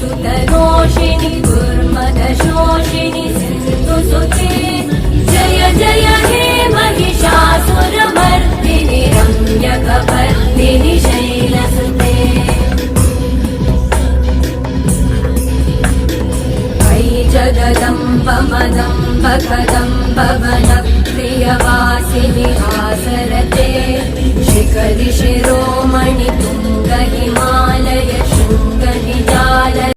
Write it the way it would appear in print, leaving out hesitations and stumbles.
सुतरोषिणि दुर्मदशोषिणि सिन्धुसुते जय जय हे महिषासुरमर्दिनि रम्यकपर्दिनि शैलसुते जगदम्ब मदम्ब कदम्ब वनप्रियवासिनि